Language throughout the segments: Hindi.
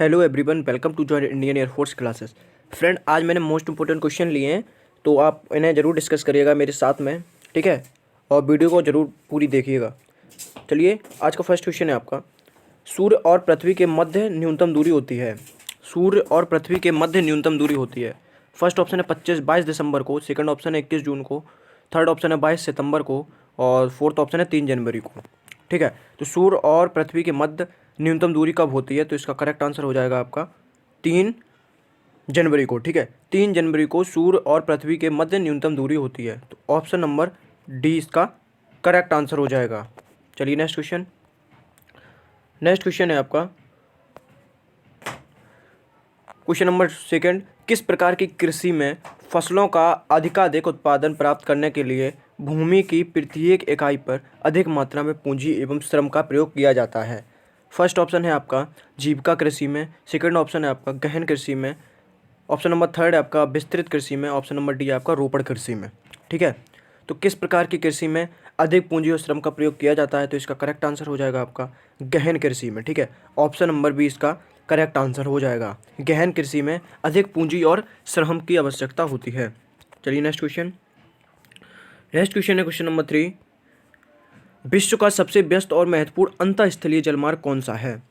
Hello everyone, welcome to join Indian air force classes. Friend, आज मैंने मोस्ट इंपॉर्टेंट क्वेश्चन लिए हैं, तो आप इन्हें ज़रूर डिस्कस करिएगा मेरे साथ में, ठीक है। और वीडियो को ज़रूर पूरी देखिएगा। चलिए, आज का फर्स्ट क्वेश्चन है आपका, सूर्य और पृथ्वी के मध्य न्यूनतम दूरी होती है। सूर्य और पृथ्वी के मध्य न्यूनतम दूरी होती है। फर्स्ट ऑप्शन है 22 दिसंबर को, सेकंड ऑप्शन है 21 जून को, थर्ड ऑप्शन है 22 सितंबर को, और फोर्थ ऑप्शन है 3 जनवरी को, ठीक है। तो सूर्य और पृथ्वी के मध्य न्यूनतम दूरी कब होती है? तो इसका करेक्ट आंसर हो जाएगा आपका 3 जनवरी को, ठीक है। 3 जनवरी को सूर्य और पृथ्वी के मध्य न्यूनतम दूरी होती है। तो ऑप्शन नंबर डी इसका करेक्ट आंसर हो जाएगा। चलिए नेक्स्ट क्वेश्चन। नेक्स्ट क्वेश्चन है आपका क्वेश्चन नंबर सेकंड, किस प्रकार की कृषि में फसलों का अधिकाधिक उत्पादन प्राप्त करने के लिए भूमि की प्रत्येक इकाई पर अधिक मात्रा में पूंजी एवं श्रम का प्रयोग किया जाता है? फर्स्ट ऑप्शन है आपका जीविका कृषि में, सेकंड ऑप्शन है आपका गहन कृषि में, ऑप्शन नंबर थर्ड है आपका विस्तृत कृषि में, ऑप्शन नंबर डी है आपका रोपण कृषि में, ठीक है। तो किस प्रकार की कृषि में अधिक पूंजी और श्रम का प्रयोग किया जाता है? तो इसका करेक्ट आंसर हो जाएगा आपका गहन कृषि में, ठीक है। ऑप्शन नंबर बी इसका करेक्ट आंसर हो जाएगा। गहन कृषि में अधिक पूंजी और श्रम की आवश्यकता होती है। चलिए नेक्स्ट क्वेश्चन। नेक्स्ट क्वेश्चन है क्वेश्चन नंबर 3, विश्व का सबसे व्यस्त और महत्वपूर्ण अंतःस्थलीय जलमार्ग कौन सा है?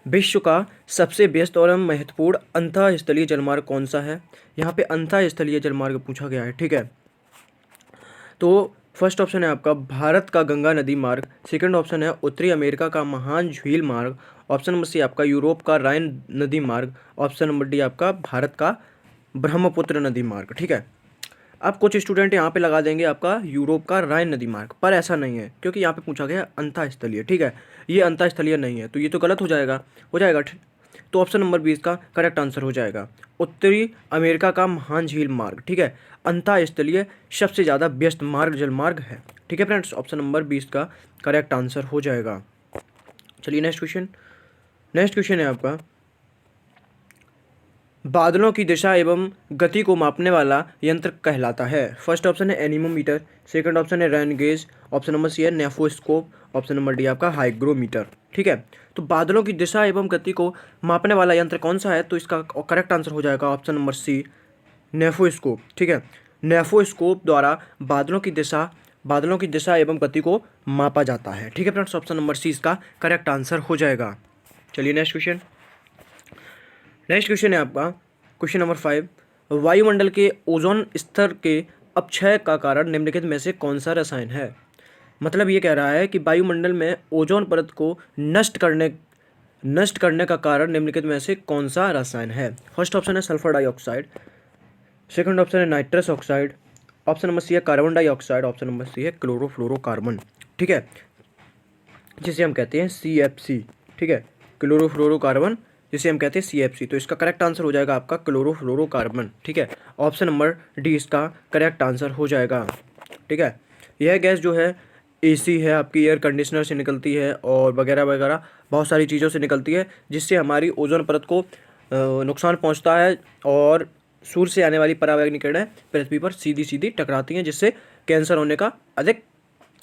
विश्व का सबसे व्यस्त और महत्वपूर्ण अंतःस्थलीय जलमार्ग कौन सा है? यहाँ पे अंतःस्थलीय जलमार्ग पूछा गया है, ठीक है। तो फर्स्ट ऑप्शन है आपका भारत का गंगा नदी मार्ग, सेकंड ऑप्शन है उत्तरी अमेरिका का महान झील मार्ग, ऑप्शन नंबर सी आपका यूरोप का राइन नदी मार्ग, ऑप्शन नंबर डी आपका भारत का ब्रह्मपुत्र नदी मार्ग, ठीक है। अब कुछ स्टूडेंट यहाँ पे लगा देंगे आपका यूरोप का राइन नदी मार्ग, पर ऐसा नहीं है, क्योंकि यहाँ पे पूछा गया अंतःस्थलीय, ठीक है। ये अंतःस्थलीय नहीं है, तो ये तो गलत हो जाएगा। तो ऑप्शन नंबर बी इसका करेक्ट आंसर हो जाएगा, उत्तरी अमेरिका का महान झील मार्ग, ठीक है। अंतःस्थलीय सबसे ज़्यादा व्यस्त मार्ग जलमार्ग है, ठीक है फ्रेंड्स। ऑप्शन नंबर बी इसका करेक्ट आंसर हो जाएगा। चलिए नेक्स्ट क्वेश्चन। नेक्स्ट क्वेश्चन है आपका, बादलों की दिशा एवं गति को मापने वाला यंत्र कहलाता है। फर्स्ट ऑप्शन है एनीमोमीटर, सेकंड ऑप्शन है rain gauge, option number C है नेफोस्कोप, ऑप्शन नंबर डी आपका हाइग्रोमीटर, ठीक है। तो बादलों की दिशा एवं गति को मापने वाला यंत्र कौन सा है? तो इसका करेक्ट आंसर हो जाएगा ऑप्शन नंबर सी नेफोस्कोप, ठीक है। नेफोस्कोप द्वारा बादलों की दिशा एवं गति को मापा जाता है, ठीक है फ्रेंड्स। ऑप्शन नंबर सी इसका करेक्ट आंसर हो जाएगा। चलिए नेक्स्ट क्वेश्चन। नेक्स्ट क्वेश्चन है आपका क्वेश्चन नंबर 5, वायुमंडल के ओजोन स्तर के अपक्षय का कारण निम्नलिखित में से कौन सा रसायन है? मतलब ये कह रहा है कि वायुमंडल में ओजोन परत को नष्ट करने का कारण निम्नलिखित में से कौन सा रसायन है? फर्स्ट ऑप्शन है सल्फर डाइऑक्साइड, सेकंड ऑप्शन है nitrous oxide, option number C है carbon dioxide, option number C है क्लोरोफ्लोरोकार्बन, ठीक है, जिसे हम कहते हैं CFC, ठीक है। क्लोरोफ्लोरोकार्बन जिसे हम कहते हैं CFC। तो इसका करेक्ट आंसर हो जाएगा आपका क्लोरोफ्लोरोकार्बन, ठीक है। ऑप्शन नंबर डी इसका करेक्ट आंसर हो जाएगा, ठीक है। यह गैस जो है AC है, आपकी एयर कंडीशनर से निकलती है और वगैरह वगैरह बहुत सारी चीज़ों से निकलती है, जिससे हमारी ओजोन परत को नुकसान पहुंचता है और सूर्य से आने वाली पराबैंगनी किरणें पृथ्वी पर सीधी सीधी टकराती हैं, जिससे कैंसर होने का अधिक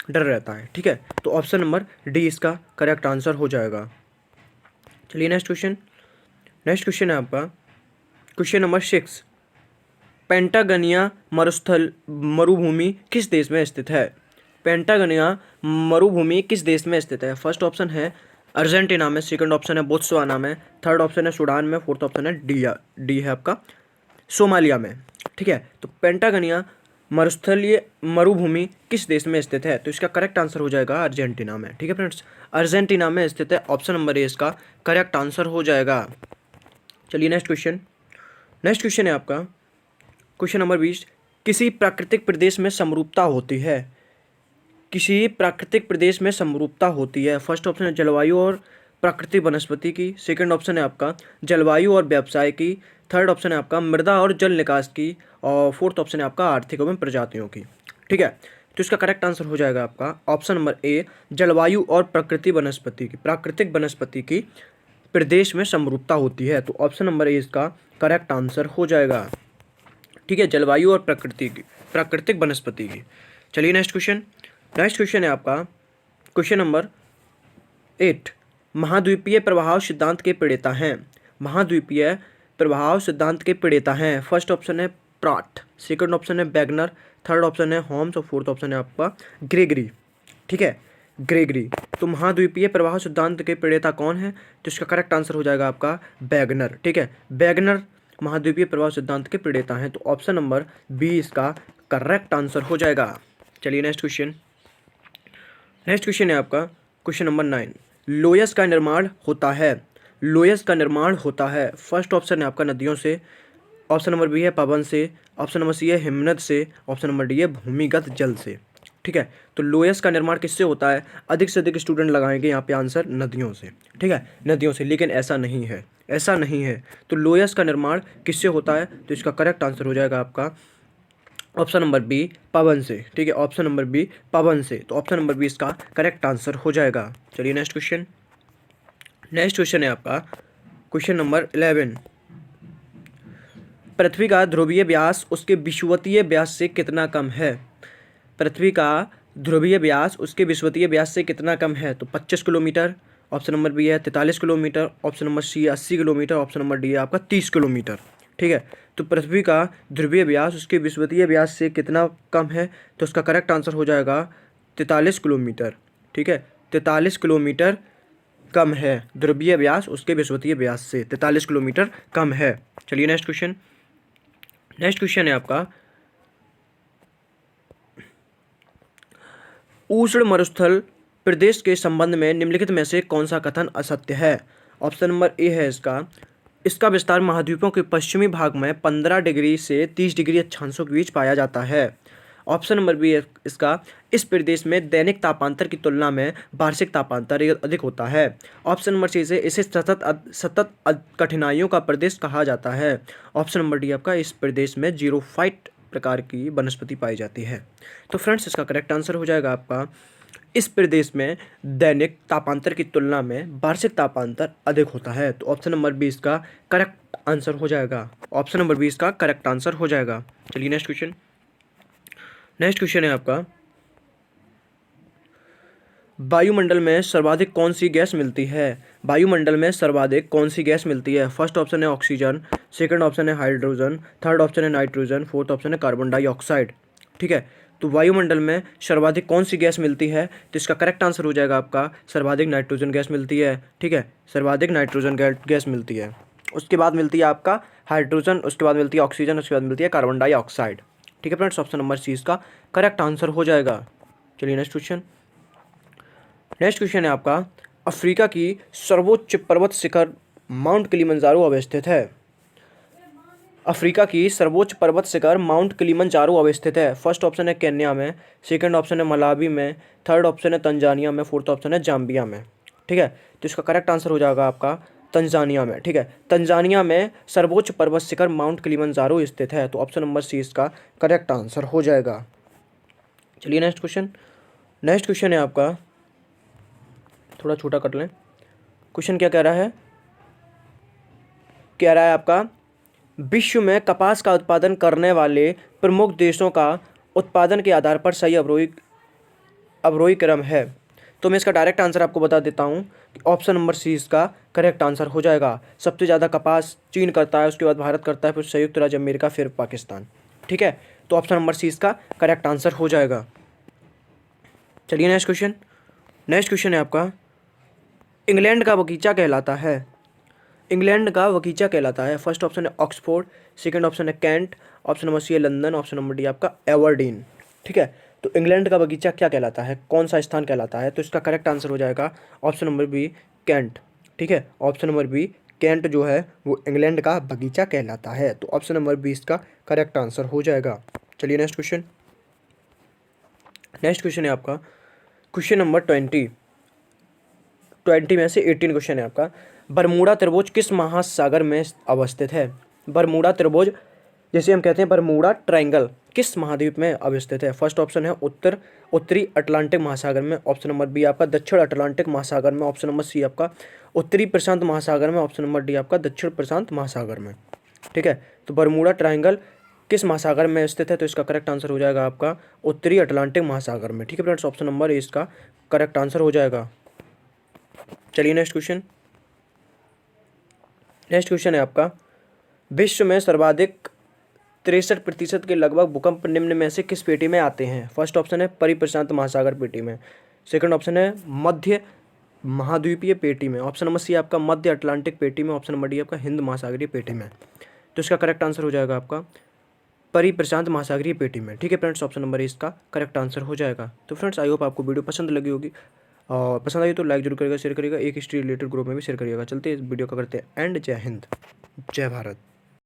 डर रहता है, ठीक है। तो ऑप्शन नंबर डी इसका करेक्ट आंसर हो जाएगा। चलिए नेक्स्ट क्वेश्चन। नेक्स्ट क्वेश्चन है आपका क्वेश्चन नंबर 6, पेंटागनिया मरुस्थल मरुभूमि किस देश में स्थित है? पेंटागनिया मरुभूमि किस देश में स्थित है? फर्स्ट ऑप्शन है अर्जेंटीना में, सेकंड ऑप्शन है बोत्सवाना में, थर्ड ऑप्शन है सूडान में, फोर्थ ऑप्शन है डी है आपका सोमालिया में, ठीक है। तो पेंटागनिया मरुस्थलीय मरुभूमि किस देश में स्थित है? तो इसका करेक्ट आंसर हो जाएगा अर्जेंटीना में, ठीक है फ्रेंड्स। अर्जेंटीना में स्थित है, ऑप्शन नंबर ए इसका करेक्ट आंसर हो जाएगा। चलिए नेक्स्ट क्वेश्चन। नेक्स्ट क्वेश्चन है आपका क्वेश्चन नंबर 20, किसी प्राकृतिक प्रदेश में समरूपता होती है? किसी प्राकृतिक प्रदेश में समरूपता होती है। फर्स्ट ऑप्शन है जलवायु और प्राकृतिक वनस्पति की, सेकंड ऑप्शन है आपका जलवायु और व्यवसाय की, थर्ड ऑप्शन है आपका मृदा और जल निकास की, और फोर्थ ऑप्शन है आपका आर्थिक एवं प्रजातियों की, ठीक है। तो इसका करेक्ट आंसर हो जाएगा आपका ऑप्शन नंबर ए जलवायु और प्राकृतिक वनस्पति की प्रदेश में समरूपता होती है। तो ऑप्शन नंबर ए इसका करेक्ट आंसर हो जाएगा, ठीक है, जलवायु और प्राकृतिक वनस्पति की। चलिए नेक्स्ट क्वेश्चन। नेक्स्ट क्वेश्चन है आपका क्वेश्चन नंबर 8, महाद्वीपीय प्रभाव सिद्धांत के प्रणेता हैं। महाद्वीपीय प्रभाव सिद्धांत के प्रणेता हैं? फर्स्ट ऑप्शन है प्राट, सेकंड ऑप्शन है बैगनर, थर्ड ऑप्शन है होम्स और फोर्थ ऑप्शन है आपका ग्रेगरी। ठीक है, ग्रेगरी। तो महाद्वीपीय प्रभाव सिद्धांत के प्रणेता कौन है? तो इसका करेक्ट आंसर हो जाएगा आपका बैगनर। ठीक है, बैगनर महाद्वीपीय प्रभाव सिद्धांत के प्रणेता हैं। तो ऑप्शन नंबर बी इसका करेक्ट आंसर हो जाएगा। चलिए नेक्स्ट क्वेश्चन। नेक्स्ट क्वेश्चन है आपका क्वेश्चन नंबर 9। लोयस का निर्माण होता है, लोयस का निर्माण होता है। फर्स्ट ऑप्शन है आपका नदियों से, ऑप्शन नंबर बी है पवन से, ऑप्शन नंबर सी है हिमनद से, ऑप्शन नंबर डी है भूमिगत जल से। ठीक है, तो लोयस का निर्माण किससे होता है? अधिक से अधिक स्टूडेंट लगाएंगे यहाँ पे आंसर नदियों से। ठीक है, नदियों से, लेकिन ऐसा नहीं है, ऐसा नहीं है। तो लोयस का निर्माण किससे होता है? तो इसका करेक्ट आंसर हो जाएगा आपका ऑप्शन नंबर बी पवन से। ठीक है, ऑप्शन नंबर बी पवन से। तो ऑप्शन नंबर बी इसका करेक्ट आंसर हो जाएगा। चलिए नेक्स्ट क्वेश्चन। नेक्स्ट क्वेश्चन है आपका क्वेश्चन नंबर 11। पृथ्वी का ध्रुवीय व्यास उसके विषुवतीय व्यास से कितना कम है? पृथ्वी का ध्रुवीय व्यास उसके विषुवतीय व्यास से कितना कम है? तो 25 किलोमीटर, ऑप्शन नंबर बी है 43 kilometre, option number C 80 kilometre, option number D है आपका 30 किलोमीटर। ठीक है, तो पृथ्वी का ध्रुवीय व्यास उसके विषुवतीय व्यास से कितना कम है? तो उसका करेक्ट आंसर हो जाएगा 43 किलोमीटर। ठीक है, 43 किलोमीटर कम है ध्रुवीय व्यास उसके विषुवतीय व्यास से, 43 किलोमीटर कम है। चलिए नेक्स्ट क्वेश्चन। नेक्स्ट क्वेश्चन है आपका उष्ण मरुस्थल प्रदेश के संबंध में निम्नलिखित में से कौन सा कथन असत्य है? ऑप्शन नंबर ए है इसका विस्तार महाद्वीपों के पश्चिमी भाग में 15 डिग्री से 30 डिग्री अक्षांशों के बीच पाया जाता है। ऑप्शन नंबर बी है इस प्रदेश में दैनिक तापांतर की तुलना में वार्षिक तापांतर अधिक होता है। ऑप्शन नंबर सी से इसे सतत कठिनाइयों का प्रदेश कहा जाता है। ऑप्शन नंबर डी आपका इस प्रदेश में जीरोफाइट प्रकार की वनस्पति पाई जाती है। तो फ्रेंड्स इसका करेक्ट आंसर हो जाएगा आपका इस प्रदेश में दैनिक तापांतर की तुलना में वार्षिक तापांतर अधिक होता है। तो ऑप्शन नंबर बी इसका करेक्ट आंसर हो जाएगा। ऑप्शन नंबर बी इसका करेक्ट आंसर हो जाएगा। चलिए नेक्स्ट क्वेश्चन। नेक्स्ट क्वेश्चन है आपका वायुमंडल में सर्वाधिक कौन सी गैस मिलती है? वायुमंडल में सर्वाधिक कौन सी गैस मिलती है? फर्स्ट ऑप्शन है ऑक्सीजन, सेकंड ऑप्शन है हाइड्रोजन, थर्ड ऑप्शन है नाइट्रोजन, फोर्थ ऑप्शन है कार्बन डाइऑक्साइड। ठीक है, तो वायुमंडल में सर्वाधिक कौन सी गैस मिलती है? तो इसका करेक्ट आंसर हो जाएगा आपका सर्वाधिक नाइट्रोजन गैस मिलती है। ठीक है, सर्वाधिक नाइट्रोजन गैस मिलती है। उसके बाद मिलती है आपका हाइड्रोजन, उसके बाद मिलती है ऑक्सीजन, उसके बाद मिलती है कार्बन डाइऑक्साइड। ठीक है फ्रेंड्स, ऑप्शन नंबर सी इसका करेक्ट आंसर हो जाएगा। चलिए नेक्स्ट क्वेश्चन। नेक्स्ट क्वेश्चन है आपका अफ्रीका की सर्वोच्च पर्वत शिखर माउंट किलिमंजारो अवस्थित है। अफ्रीका की सर्वोच्च पर्वत शिखर माउंट किलिमंजारो अवस्थित है। फर्स्ट ऑप्शन है केन्या में, सेकंड ऑप्शन है मलावी में, थर्ड ऑप्शन है तंजानिया में, फोर्थ ऑप्शन है जाम्बिया में। ठीक है, तो इसका करेक्ट आंसर हो जाएगा आपका तंजानिया में। ठीक है, तंजानिया में सर्वोच्च पर्वत शिखर माउंट किलिमंजारो स्थित है। तो ऑप्शन नंबर सी इसका करेक्ट आंसर हो जाएगा। चलिए नेक्स्ट क्वेश्चन। नेक्स्ट क्वेश्चन है आपका, थोड़ा छोटा कर लें। क्वेश्चन क्या कह रहा है? कह रहा है आपका विश्व में कपास का उत्पादन करने वाले प्रमुख देशों का उत्पादन के आधार पर सही अवरोही क्रम है। तो मैं इसका डायरेक्ट आंसर आपको बता देता हूँ कि ऑप्शन नंबर सी इसका करेक्ट आंसर हो जाएगा। सबसे ज़्यादा कपास चीन करता है, उसके बाद भारत करता है, फिर संयुक्त राज्य अमेरिका, फिर पाकिस्तान। ठीक है, तो ऑप्शन नंबर सी इसका करेक्ट आंसर हो जाएगा। चलिए नेक्स्ट क्वेश्चन। नेक्स्ट क्वेश्चन है आपका इंग्लैंड का बगीचा कहलाता है। इंग्लैंड का बगीचा कहलाता है। फर्स्ट ऑप्शन है ऑक्सफोर्ड, सेकंड ऑप्शन है कैंट, ऑप्शन नंबर सी है लंदन, ऑप्शन नंबर डी आपका एवर्डीन। ठीक है, तो इंग्लैंड का बगीचा क्या कहलाता है, कौन सा स्थान कहलाता है? तो इसका करेक्ट आंसर हो जाएगा ऑप्शन नंबर बी कैंट। ठीक है, ऑप्शन नंबर बी कैंट जो है वो इंग्लैंड का बगीचा कहलाता है। तो ऑप्शन नंबर बी इसका करेक्ट आंसर हो जाएगा। चलिए नेक्स्ट क्वेश्चन। नेक्स्ट क्वेश्चन है आपका क्वेश्चन नंबर 20 में से 18 क्वेश्चन है आपका बरमूडा त्रिभुज किस महासागर में अवस्थित है? बरमूडा त्रिभुज जैसे हम कहते हैं बरमूडा ट्रायंगल किस महाद्वीप में अवस्थित है? फर्स्ट ऑप्शन है उत्तरी अटलांटिक महासागर में, ऑप्शन नंबर बी आपका दक्षिण अटलांटिक महासागर में, ऑप्शन नंबर सी आपका उत्तरी प्रशांत महासागर में, ऑप्शन नंबर डी आपका दक्षिण प्रशांत महासागर में। ठीक है, तो बरमूडा ट्रायंगल किस महासागर में स्थित है? तो इसका करेक्ट आंसर हो जाएगा आपका उत्तरी अटलांटिक महासागर में। ठीक है फ्रेंड्स, ऑप्शन नंबर ए इसका करेक्ट आंसर हो जाएगा। चलिए नेक्स्ट क्वेश्चन। नेक्स्ट क्वेश्चन है आपका, विश्व में सर्वाधिक 63% के लगभग भूकंप निम्न में से किस पेटी में आते हैं? फर्स्ट ऑप्शन है परिप्रशांत महासागर पेटी में, सेकंड ऑप्शन है मध्य महाद्वीपीय पेटी में, ऑप्शन नंबर सी आपका मध्य अटलांटिक पेटी में, ऑप्शन नंबर डी आपका हिंद महासागरीय पेटी में। तो इसका करेक्ट आंसर हो जाएगा आपका परिप्रशांत महासागरीय पेटी में। ठीक है फ्रेंड्स, ऑप्शन नंबर ए इसका करेक्ट आंसर हो जाएगा। तो फ्रेंड्स आई होप आपको वीडियो पसंद लगी होगी, और पसंद आई तो लाइक जरूर करिएगा, शेयर करिएगा, एक हिस्ट्री रिलेटेड ग्रुप में भी शेयर करिएगा। चलते इस वीडियो का करते हैं एंड। जय हिंद, जय भारत।